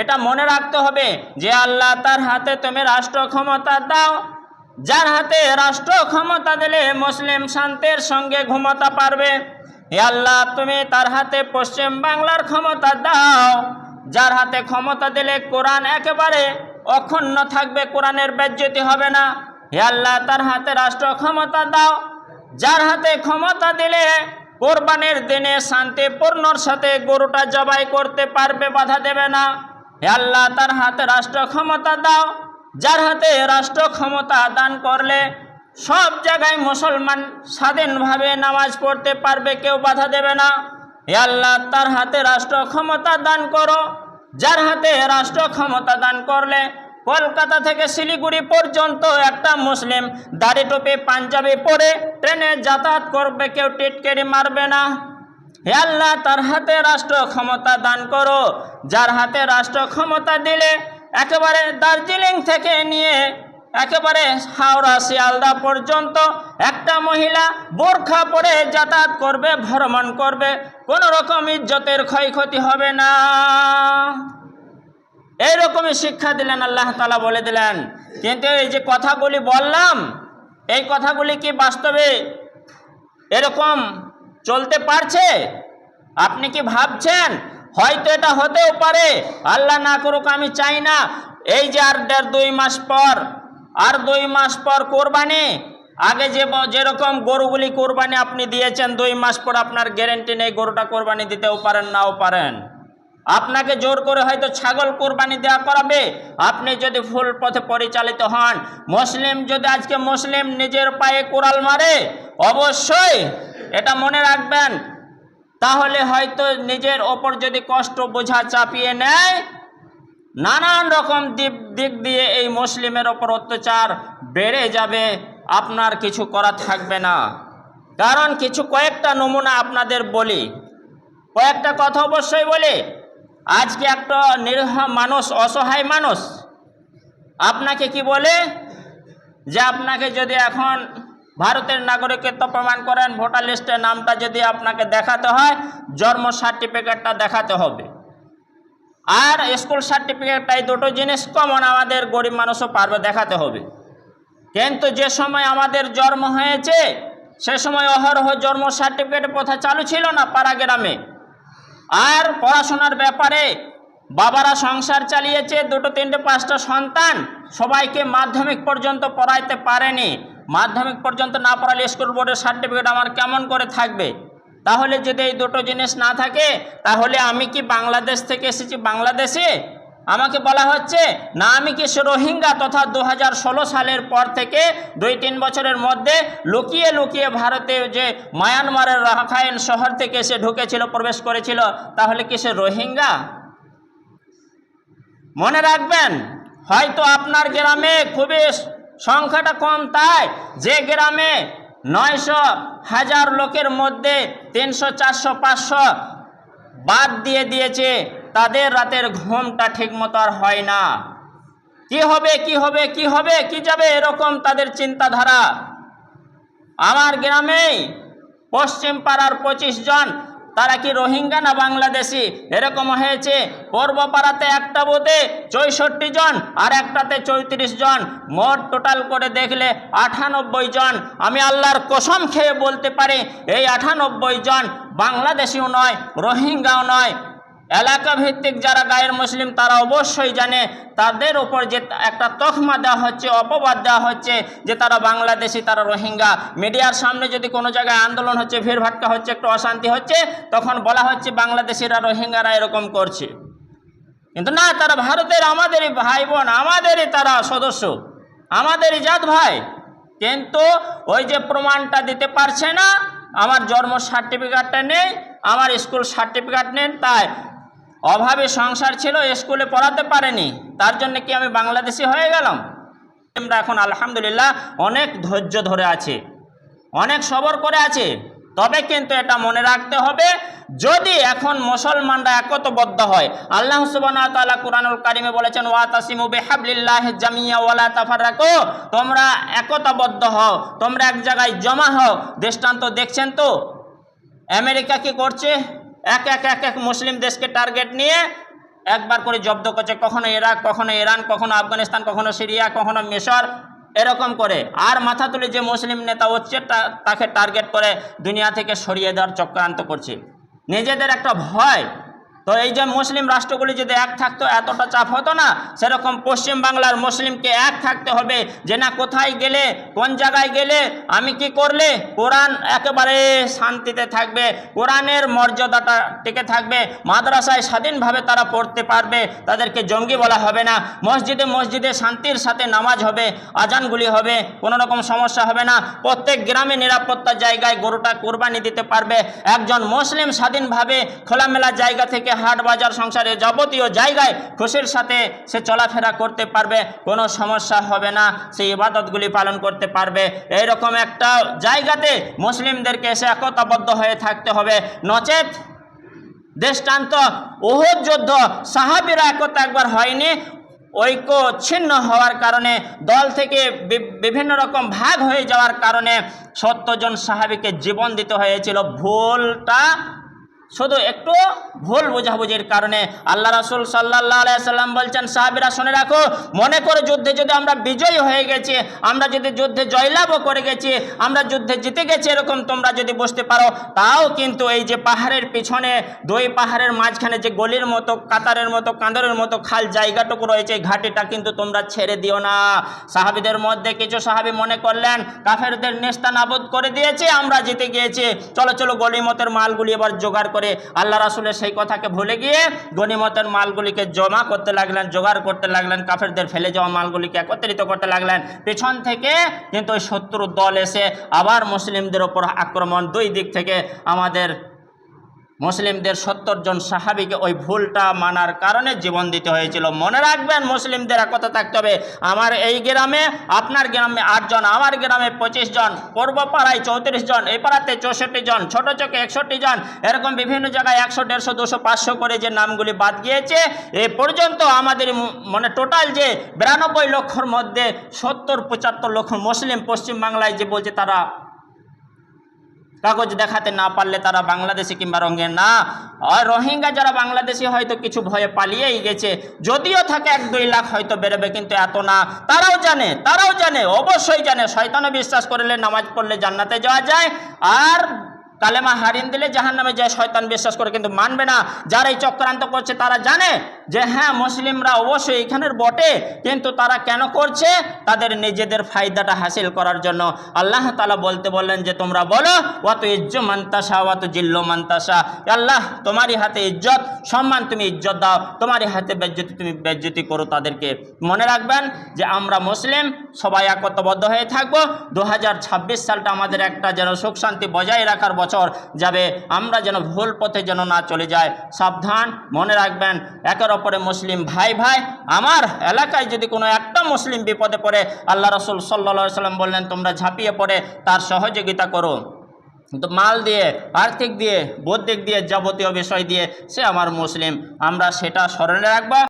এটা মনে রাখতে হবে যে আল্লাহ তার হাতে তুমি রাষ্ট্র ক্ষমতা দাও, যার হাতে রাষ্ট্র ক্ষমতা দিলে মুসলিম শান্তির সঙ্গে ঘুমাতে পারবে। হে আল্লাহ তুমি তার হাতে পশ্চিম বাংলার ক্ষমতা দাও, যার হাতে ক্ষমতা দিলে কোরআন একেবারে অক্ষুণ্ণ থাকবে, কোরআনের বেজ্জতি হবে না। হে আল্লাহ তার হাতে রাষ্ট্র ক্ষমতা দাও, যার হাতে ক্ষমতা দিলে কোরবানির দিনে শান্তিপূর্ণর সাথে গরুটা জবাই করতে পারবে, বাধা দেবে না। হে আল্লাহ তার হাতে রাষ্ট্র ক্ষমতা দাও, যার হাতে রাষ্ট্র ক্ষমতা দান করলে সব জায়গায় মুসলমান স্বাধীনভাবে নামাজ পড়তে পারবে, কেউ বাধা দেবে না। হে আল্লাহ তার হাতে রাষ্ট্র ক্ষমতা দান করো, যার হাতে রাষ্ট্র ক্ষমতা দান করলে কলকাতা থেকে শিলিগুড়ি পর্যন্ত একটা মুসলিম দাড়ি টুপি পাঞ্জাবি পরে ট্রেনে যাতায়াত করবে, কেউ টিটকেরি মারবে না। হে আল্লাহ তার হাতে রাষ্ট্র ক্ষমতা দান করো, যার হাতে রাষ্ট্র ক্ষমতা দিলে একেবারে দার্জিলিং থেকে নিয়ে একেবারে হাওড়া শিয়ালদা পর্যন্ত একটা মহিলা বোরখা পরে যাতায়াত করবে, ভ্রমণ করবে, কোনো রকম ইজ্জতের ক্ষয়ক্ষতি হবে না। এইরকমই শিক্ষা দিলেন আল্লাহ তাআলা, বলে দিলেন। কিন্তু এই যে কথাগুলি বললাম, এই কথাগুলি কি বাস্তবে এরকম চলতে পারছে? আপনি কি ভাবছেন হয়তো এটা হতেও পারে? আল্লাহ না করুক, আমি চাই না। এই যে আর 1.5-2 মাস পর, আর 2 মাস পর কোরবানি, আগে যেরকম গরুগুলি কোরবানি আপনি দিয়েছেন, 2 মাস পর আপনার গ্যারেন্টি নেই গরুটা কোরবানি দিতেও পারেন, নাও পারেন। আপনাকে জোর করে হয়তো ছাগল কোরবানি দেওয়া করাবে, আপনি যদি ভুল পথে পরিচালিত হন। মুসলিম যদি আজকে মুসলিম নিজের পায়ে কোরাল মারে, অবশ্যই এটা মনে রাখবেন, তাহলে হয়তো নিজের ওপর যদি কষ্ট বোঝা চাপিয়ে নেয়, নানান রকম দিক দিয়ে এই মুসলিমের ওপর অত্যাচার বেড়ে যাবে, আপনার কিছু করা থাকবে না। কারণ কয়েকটা নমুনা আপনাদের বলি, কয়েকটা কথা অবশ্যই বলি। আজকে একটা নিরীহ মানুষ, অসহায় মানুষ আপনাকে কি বলে যে আপনাকে যদি এখন ভারতের নাগরিকত্ব প্রমাণ করেন, ভোটার লিস্টে নামটা যদি আপনাকে দেখাতে হয়, জন্ম সার্টিফিকেটটা দেখাতে হবে, আর স্কুল সার্টিফিকেটটা, এই দুটো জিনিস কমন, আমাদের গরিব মানুষও পারবে, দেখাতে হবে। কিন্তু যে সময় আমাদের জন্ম হয়েছে সে সময় অহরহ জন্ম সার্টিফিকেট প্রথা চালু ছিল না পাড়া গ্রামে। আর পড়াশোনার ব্যাপারে বাবারা সংসার চালিয়েছে, 2, 3, 5টা সন্তান, সবাইকে মাধ্যমিক পর্যন্ত পড়াইতে পারেনি। মাধ্যমিক পর্যন্ত না পড়ালে স্কুল বোর্ডের সার্টিফিকেট আমার কেমন করে থাকবে? তাহলে যদি এই দুটো জিনিস না থাকে, তাহলে আমি কি বাংলাদেশ থেকে এসেছি বাংলাদেশে? আমাকে বলা হচ্ছে না আমি কি রোহিঙ্গা, তথা 2016 সালের পর থেকে 2-3 বছরের মধ্যে লুকিয়ে লুকিয়ে ভারতে যে মায়ানমারের রাখাইন শহর থেকে সে ঢুকেছিল, প্রবেশ করেছিল, তাহলে কি সে রোহিঙ্গা? মনে রাখবেন, হয়তো আপনার গ্রামে খুবই সংখ্যাটা কম, তাই যে গ্রামে 900-1000 লোকের মধ্যে 300, 400, 500 বাদ দিয়ে দিয়েছে, তাদের রাতের ঘুমটা ঠিকমতো আর হয় না। কি হবে, কি হবে, কি হবে, কি যাবে, এরকম তাদের চিন্তাধারা। আমার গ্রামেই পশ্চিম পাড়ার 25 জন, তারা কি রোহিঙ্গা না বাংলাদেশি? এরকম হয়েছে। পূর্ব পাড়াতে একটা বুথে 64 জন, আর একটাতে 34 জন, মোট টোটাল করে দেখলে 98 জন। আমি আল্লাহর কসম খেয়ে বলতে পারি, এই 98 জন বাংলাদেশিও নয়, রোহিঙ্গাও নয়। এলাকা ভিত্তিক যারা গায়ের মুসলিম তারা অবশ্যই জানে, তাদের উপর যে একটা তকমা দেওয়া হচ্ছে, অপবাদ দেওয়া হচ্ছে যে তারা বাংলাদেশি, তারা রোহিঙ্গা। মিডিয়ার সামনে যদি কোনো জায়গায় আন্দোলন হচ্ছে, ভিড় ভাট্টা হচ্ছে, একটু অশান্তি হচ্ছে, তখন বলা হচ্ছে বাংলাদেশিরা, রোহিঙ্গারা এরকম করছে। কিন্তু না, তারা ভারতের আমাদেরই ভাই বোন, আমাদেরই তারা সদস্য, আমাদেরই জাত ভাই। কিন্তু ওই যে প্রমাণটা দিতে পারছে না, আমার জন্ম সার্টিফিকেটটা নেই, আমার স্কুল সার্টিফিকেট নেই, তাই অভাবে সংসার ছিল, স্কুলে পড়াতে পারেনি, তার জন্য কি আমি বাংলাদেশি হয়ে গেলাম? আমরা এখন আলহামদুলিল্লাহ অনেক ধৈর্য ধরে আছে, অনেক সবর করে আছে। তবে কিন্তু এটা মনে রাখতে হবে, যদি এখন মুসলমানরা একতাবদ্ধ হয়, আল্লাহ সুবহানাহু ওয়া তাআলা কুরআনুল কারীমে বলেছেন, ওয়াতাসিমু বিহাবলিল্লাহি জামিয়া ওয়ালা তাফাররাকু, তোমরা একতাবদ্ধ হও, তোমরা এক জায়গায় জমা হও। দৃষ্টান্ত দেখছেন তো, আমেরিকা কি করছে? এক এক মুসলিম দেশকে টার্গেট নিয়ে একবার করে জব্দ করছে, কখনো ইরাক, কখনো ইরান, কখনো আফগানিস্তান, কখনো সিরিয়া, কখনো মিশর, এরকম করে। আর মাথা তুলে যে মুসলিম নেতা হচ্ছে তাকে টার্গেট করে দুনিয়া থেকে সরিয়ে দেওয়ার চক্রান্ত করছে। নিজেদের একটা ভয়। তো এই যে মুসলিম রাষ্ট্রগুলি যদি এক থাকতো এতটা চাপ হতো না। সেরকম পশ্চিম বাংলার মুসলিমকে এক থাকতে হবে, যে না কোথায় গেলে, কোন জায়গায় গেলে, আমি কি করলে কোরআন একেবারে শান্তিতে থাকবে, কোরআনের মর্যাদাটা টিকে থাকবে, মাদ্রাসায় স্বাধীনভাবে তারা পড়তে পারবে, তাদেরকে জঙ্গি বলা হবে না, মসজিদে মসজিদে শান্তির সাথে নামাজ হবে, আজানগুলি হবে, কোনো রকম সমস্যা হবে না, প্রত্যেক গ্রামে নিরাপত্তার জায়গায় গরুটা কোরবানি দিতে পারবে, একজন মুসলিম স্বাধীনভাবে খোলামেলা জায়গা থেকে হাট বাজার সংসারে যাবতীয় জায়গায় খুশির সাথে সে চলাফেরা করতে পারবে, কোনো সমস্যা হবে না, সেই ইবাদতগুলি পালন করতে পারবে। এইরকম একটা জায়গাতে মুসলিমদেরকে এসে একতাবদ্ধ হয়ে থাকতে হবে। নচেত দৃষ্টান্ত উহুদ যুদ্ধ, সাহাবীরা একতা একবার হয়নি, ঐক্য ছিন্ন হওয়ার কারণে, দল থেকে বিভিন্ন রকম ভাগ হয়ে যাওয়ার কারণে 70 জন সাহাবীকে জীবন দিতে হয়েছিল। ভুলটা শুধু একটু ভুল বোঝাবুঝির কারণে। আল্লাহ রাসূল সাল্লাল্লাহু আলাইহি সাল্লাম বলছেন, সাহাবীরা শুনে রাখো, মনে করে যুদ্ধে যদি আমরা বিজয়ী হয়ে গেছি, আমরা যদি যুদ্ধে জয়লাভও করে গেছি, আমরা যুদ্ধে জিতে গেছি, এরকম তোমরা যদি বুঝতে পারো, তাও কিন্তু এই যে পাহাড়ের পিছনে, দুই পাহাড়ের মাঝখানে যে গলির মতো, কাতারের মতো, কাঁদরের মতো খাল জায়গাটুকু রয়েছে, ঘাটিটা কিন্তু তোমরা ছেড়ে দিও না। সাহাবীদের মধ্যে কিছু সাহাবী মনে করলেন কাফেরদের নেস্তানাবুদ করে দিয়েছে, আমরা জিতে গিয়েছি, চলো চলো গনিমতের মালগুলি এবার জোগাড় করে। আল্লাহ রাসূলের সেই কথাকে ভুলে গিয়ে গনিমতের মালগুলিকে জমা করতে লাগলেন, জোগাড় করতে লাগলেন, কাফেরদের ফেলে যাওয়া মালগুলিকে একত্রিত করতে লাগলেন। পিছন থেকে কিন্তু ওই শত্রুর দল এসে আবার মুসলিমদের ওপর আক্রমণ, দুই দিক থেকে আমাদের মুসলিমদের 70 জন সাহাবীকে ওই ভুলটা মানার কারণে জীবন দিতে হয়েছিল। মনে রাখবেন, মুসলিমদের একতা থাকতে হবে। আমার এই গ্রামে, আপনার গ্রামে 8 জন, আমার গ্রামে 25 জন, পূর্ব পাড়ায় 34 জন, এই পাড়াতে 64 জন, ছোট চকে 61 জন, এরকম বিভিন্ন জায়গায় 100, 150, 200, 500 করে যে নামগুলি বাদ গিয়েছে, এ পর্যন্ত আমাদের মানে টোটাল যে 92 লক্ষর মধ্যে 70-75 লক্ষ মুসলিম পশ্চিম বাংলায় যে বলছে তারা কাগজ দেখাতে না পারলে তারা বাংলাদেশি কিংবা রোহিঙ্গা না। আর রোহিঙ্গা যারা বাংলাদেশি হয়তো কিছু ভয়ে পালিয়েই গেছে, যদিও থাকে 1-2 লাখ হয়তো বেরোবে, কিন্তু এত না। তারাও জানে, অবশ্যই জানে, শয়তানও বিশ্বাস করলে, নামাজ পড়লে জান্নাতে যাওয়া যায়, আর কালেমা হারিয়ে দিলে জাহান্নামে যায়। শয়তান বিশ্বাস করে কিন্তু মানবে না। যারা এই চক্রান্ত করছে তারা জানে যে হ্যাঁ, মুসলিমরা অবশ্যই এখানের বটে, কিন্তু তারা কেন করছে? তাদের নিজেদের ফায়দাটা হাসিল করার জন্য। আল্লাহ তাআলা বললেন যে তোমরা বলো, ওয়াতু ইজ্জু মানতাসা ওয়াতু জিল্লু মানতাসা, আল্লাহ তোমারই হাতে ইজ্জত, সম্মান তুমি ইজ্জত দাও, তোমারই হাতে বেজ্জতি তুমি বেজ্জতি করো তাদেরকে। মনে রাখবেন যে আমরা মুসলিম সবাই একতাবদ্ধ হয়ে থাকবো। 2026 সালটা আমাদের একটা যেন সুখ শান্তি বজায় রাখার বছর যাবে, আমরা যেন ভুল পথে যেন না চলে যায়। সাবধান, মনে রাখবেন একের অপরে মুসলিম ভাই ভাই। আমার এলাকায় যদি কোনো একটা মুসলিম বিপদে পড়ে, আল্লাহ রাসূল সাল্লাল্লাহু আলাইহি সাল্লাম বললেন তোমরা ঝাঁপিয়ে পড়ে তার সহযোগিতা করো, তো মাল দিয়ে, আর্থিক দিয়ে, বৌদ্ধিক দিয়ে, যাবতীয় বিষয় দিয়ে, সে আমার মুসলিম। আমরা সেটা স্মরণে রাখবো।